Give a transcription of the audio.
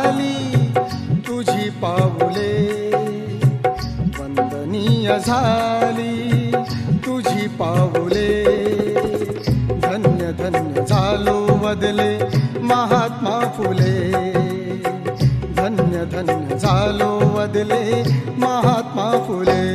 झाली तुझी पाऊले, वंदनीय झाली तुझी पाऊले. धन्य धन्य झालो वदले महात्मा फुले, धन्य धन्य झालो वदले महात्मा फुले.